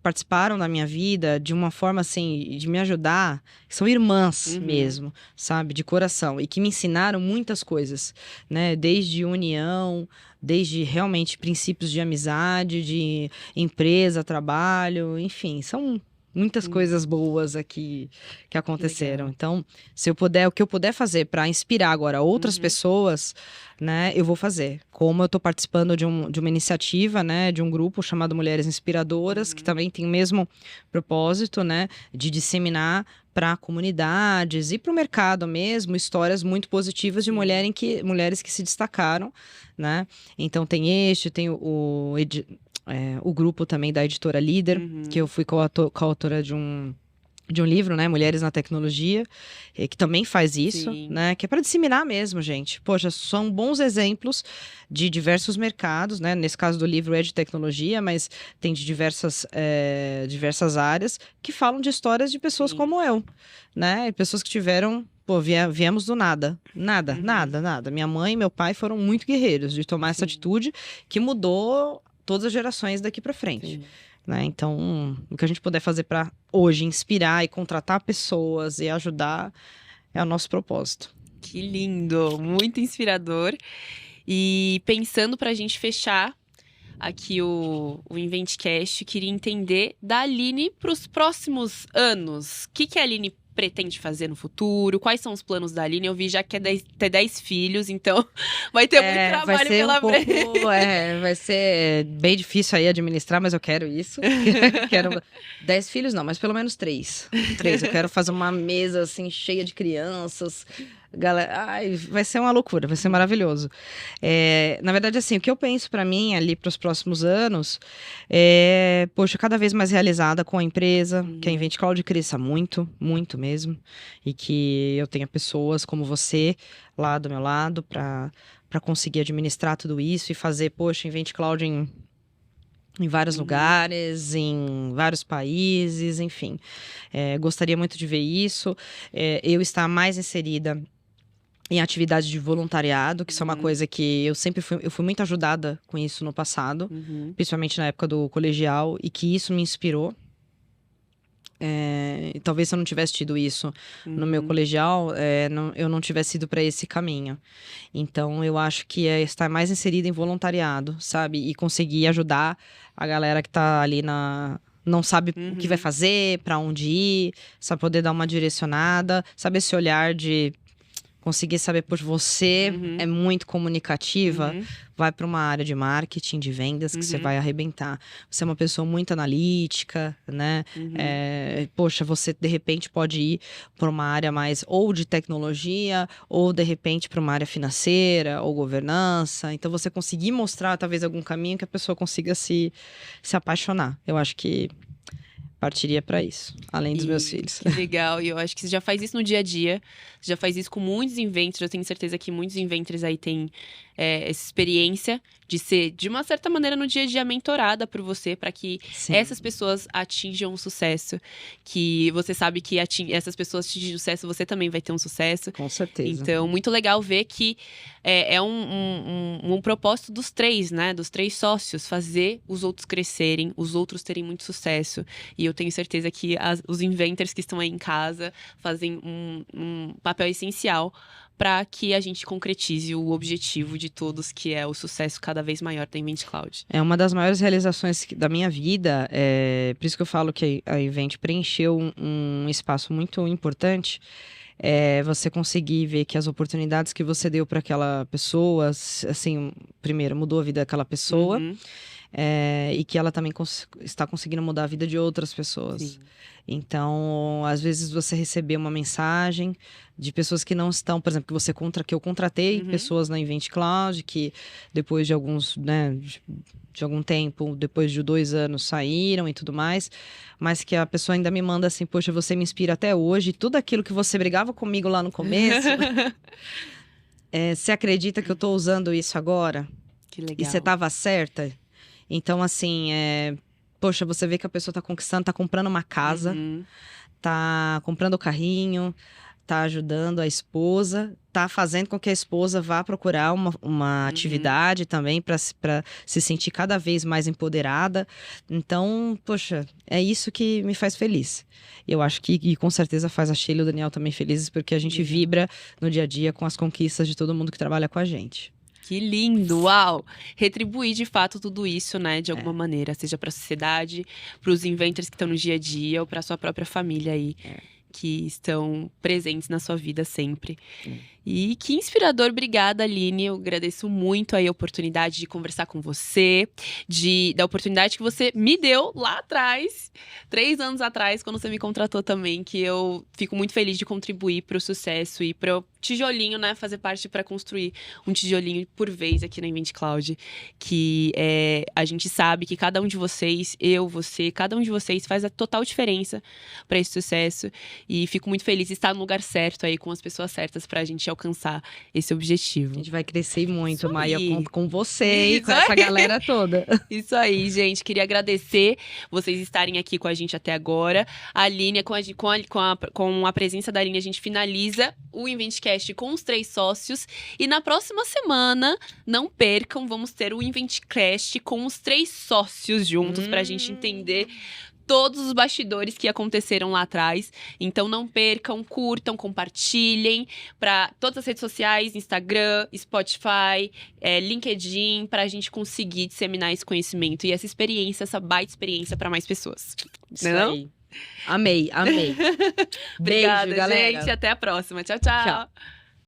participaram da minha vida de uma forma assim, de me ajudar, que são irmãs mesmo, sabe, de coração, e que me ensinaram muitas coisas, né, desde união, desde realmente princípios de amizade, de empresa, trabalho, enfim, são muitas coisas boas aqui que aconteceram. Então, se eu puder, o que eu puder fazer para inspirar agora outras pessoas, né, eu vou fazer. Como eu estou participando de uma iniciativa, né, de um grupo chamado Mulheres Inspiradoras, que também tem o mesmo propósito, né, de disseminar para comunidades e para o mercado mesmo histórias muito positivas de mulheres que se destacaram, né? Então tem tem o grupo também da editora Líder, que eu fui coautora de um livro, né, Mulheres na Tecnologia, que também faz isso, né, que é para disseminar mesmo, gente. Poxa, são bons exemplos de diversos mercados, né, nesse caso do livro é de tecnologia, mas tem de diversas áreas que falam de histórias de pessoas como eu, né, pessoas que tiveram... viemos do nada. Nada. Minha mãe e meu pai foram muito guerreiros de tomar essa atitude que mudou todas as gerações daqui para frente. Né? Então, o que a gente puder fazer para hoje inspirar e contratar pessoas e ajudar é o nosso propósito. Que lindo, muito inspirador. E pensando para a gente fechar aqui o InventCast, queria entender da Aline para os próximos anos. O que a Aline pretende fazer no futuro? Quais são os planos da Aline? Eu vi já que ter 10 filhos, então vai ter muito trabalho pela frente. Vai ser bem difícil aí administrar, mas eu quero isso. Quero 10 filhos não, mas pelo menos 3. Eu quero fazer uma mesa assim cheia de crianças, Galera, ai, vai ser uma loucura, vai ser maravilhoso. Na verdade, assim, o que eu penso pra mim ali para os próximos anos poxa, cada vez mais realizada com a empresa, que a Invent Cloud cresça muito, muito mesmo, e que eu tenha pessoas como você lá do meu lado para conseguir administrar tudo isso e fazer, poxa, Invent Cloud em vários lugares, em vários países, enfim. Gostaria muito de ver isso. Eu estar mais inserida em atividade de voluntariado, que isso é uma coisa que eu sempre fui muito ajudada com isso no passado, principalmente na época do colegial, e que isso me inspirou. Talvez se eu não tivesse tido isso no meu colegial, eu não tivesse ido para esse caminho. Então, eu acho que é estar mais inserida em voluntariado, sabe? E conseguir ajudar a galera que tá ali não sabe o que vai fazer, para onde ir, só poder dar uma direcionada, sabe? Esse olhar de conseguir saber, por você é muito comunicativa, vai para uma área de marketing, de vendas, que você vai arrebentar. Você é uma pessoa muito analítica, né? Poxa, você de repente pode ir para uma área mais ou de tecnologia, ou de repente para uma área financeira, ou governança. Então, você conseguir mostrar talvez algum caminho que a pessoa consiga se apaixonar. Eu acho que partiria para isso, além dos meus filhos. Que legal, e eu acho que você já faz isso no dia a dia, você já faz isso com muitos inventors, eu tenho certeza que muitos inventors aí têm essa experiência de ser, de uma certa maneira, no dia a dia, mentorada por você, para que essas pessoas atinjam um sucesso, que você sabe que essas pessoas atingem sucesso, você também vai ter um sucesso. Com certeza. Então, muito legal ver que é um propósito dos três, né? Dos três sócios, fazer os outros crescerem, os outros terem muito sucesso. E eu tenho certeza que os inventors que estão aí em casa fazem um papel essencial para que a gente concretize o objetivo de todos, que é o sucesso cada vez maior da Invent Cloud. É uma das maiores realizações da minha vida, por isso que eu falo que a Invent preencheu um espaço muito importante, você conseguir ver que as oportunidades que você deu para aquela pessoa, assim, primeiro, mudou a vida daquela pessoa, e que ela também está conseguindo mudar a vida de outras pessoas. Sim. Então, às vezes você recebeu uma mensagem de pessoas que não estão, por exemplo, que eu contratei pessoas na Invent Cloud, que depois de alguns, né, de algum tempo, depois de 2 anos saíram e tudo mais, mas que a pessoa ainda me manda assim, poxa, você me inspira até hoje, tudo aquilo que você brigava comigo lá no começo, você acredita que eu tô usando isso agora? Que legal. E você tava certa? Então, assim, poxa, você vê que a pessoa tá conquistando, tá comprando uma casa, tá comprando o carrinho, tá ajudando a esposa, tá fazendo com que a esposa vá procurar uma atividade também para se sentir cada vez mais empoderada. Então, poxa, é isso que me faz feliz. Eu acho que com certeza faz a Sheila e o Daniel também felizes, porque a gente vibra no dia a dia com as conquistas de todo mundo que trabalha com a gente. Que lindo, uau! Retribuir de fato tudo isso, né, de alguma maneira, seja para a sociedade, para os inventors que estão no dia a dia ou para sua própria família aí, que estão presentes na sua vida sempre. E que inspirador, obrigada, Aline. Eu agradeço muito aí a oportunidade de conversar com você, da oportunidade que você me deu lá atrás, 3 anos atrás, quando você me contratou também, que eu fico muito feliz de contribuir para o sucesso e para o tijolinho, né, fazer parte para construir um tijolinho por vez aqui na Invent Cloud, que a gente sabe que cada um de vocês, você, cada um de vocês faz a total diferença para esse sucesso, e fico muito feliz de estar no lugar certo aí, com as pessoas certas pra gente alcançar esse objetivo. A gente vai crescer muito, Maia, com você e com essa galera toda. Isso aí, gente. Queria agradecer vocês estarem aqui com a gente até agora. A Aline, com a presença da Aline, a gente finaliza o InventCast com os 3 sócios. E na próxima semana, não percam, vamos ter o InventCast com os 3 sócios juntos pra gente entender todos os bastidores que aconteceram lá atrás. Então não percam, curtam, compartilhem para todas as redes sociais, Instagram, Spotify, LinkedIn, para a gente conseguir disseminar esse conhecimento e essa experiência, essa baita experiência para mais pessoas. Isso aí. Amei. Obrigada, Beijo, galera. gente. Até a próxima. Tchau, tchau. Tchau.